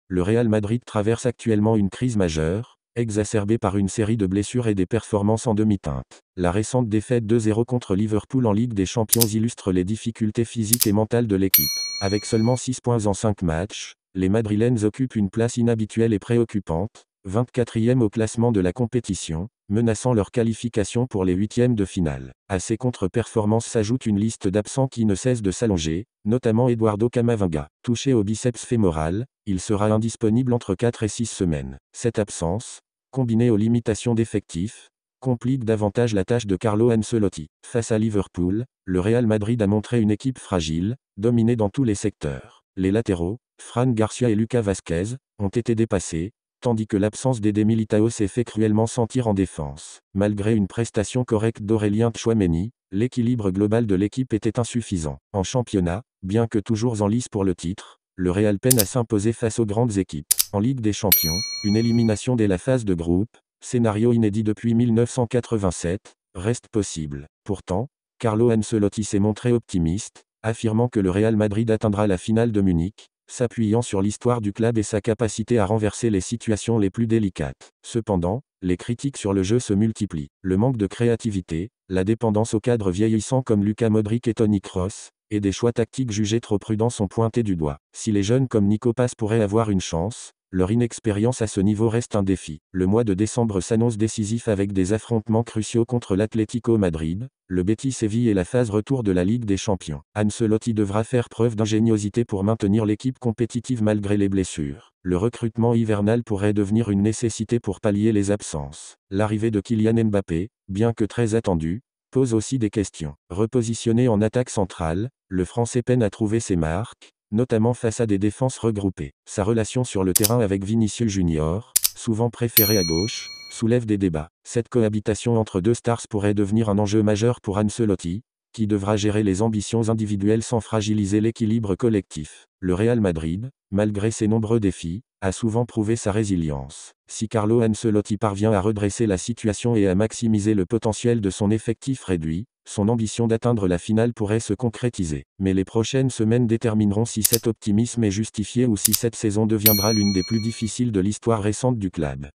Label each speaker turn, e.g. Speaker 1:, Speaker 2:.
Speaker 1: le Real Madrid traverse actuellement une crise majeure, exacerbée par une série de blessures et des performances en demi-teinte. La récente défaite 2-0 contre Liverpool en Ligue des Champions illustre les difficultés physiques et mentales de l'équipe. Avec seulement 6 points en 5 matchs, les Madrilènes occupent une place inhabituelle et préoccupante, 24e au classement de la compétition, menaçant leur qualification pour les huitièmes de finale. À ces contre-performances s'ajoute une liste d'absents qui ne cesse de s'allonger, notamment Eduardo Camavinga. Touché au biceps fémoral, il sera indisponible entre 4 et 6 semaines. Cette absence, combinée aux limitations d'effectifs, complique davantage la tâche de Carlo Ancelotti. Face à Liverpool, le Real Madrid a montré une équipe fragile, dominée dans tous les secteurs. Les latéraux, Fran Garcia et Lucas Vazquez, ont été dépassés, tandis que l'absence d'Eder Militao s'est fait cruellement sentir en défense. Malgré une prestation correcte d'Aurélien Tchouaméni, l'équilibre global de l'équipe était insuffisant. En championnat, bien que toujours en lice pour le titre, le Real peine à s'imposer face aux grandes équipes. En Ligue des Champions, une élimination dès la phase de groupe, scénario inédit depuis 1987, reste possible. Pourtant, Carlo Ancelotti s'est montré optimiste, affirmant que le Real Madrid atteindra la finale de Munich, s'appuyant sur l'histoire du club et sa capacité à renverser les situations les plus délicates. Cependant, les critiques sur le jeu se multiplient. Le manque de créativité, la dépendance aux cadres vieillissants comme Luka Modric et Toni Kroos, et des choix tactiques jugés trop prudents sont pointés du doigt. Si les jeunes comme Nico Paz pourraient avoir une chance, leur inexpérience à ce niveau reste un défi. Le mois de décembre s'annonce décisif avec des affrontements cruciaux contre l'Atlético Madrid, le Betis Séville et la phase retour de la Ligue des Champions. Ancelotti devra faire preuve d'ingéniosité pour maintenir l'équipe compétitive malgré les blessures. Le recrutement hivernal pourrait devenir une nécessité pour pallier les absences. L'arrivée de Kylian Mbappé, bien que très attendue, pose aussi des questions. Repositionné en attaque centrale, le Français peine à trouver ses marques, notamment face à des défenses regroupées. Sa relation sur le terrain avec Vinicius Junior, souvent préféré à gauche, soulève des débats. Cette cohabitation entre deux stars pourrait devenir un enjeu majeur pour Ancelotti, qui devra gérer les ambitions individuelles sans fragiliser l'équilibre collectif. Le Real Madrid, malgré ses nombreux défis, a souvent prouvé sa résilience. Si Carlo Ancelotti parvient à redresser la situation et à maximiser le potentiel de son effectif réduit, son ambition d'atteindre la finale pourrait se concrétiser. Mais les prochaines semaines détermineront si cet optimisme est justifié ou si cette saison deviendra l'une des plus difficiles de l'histoire récente du club.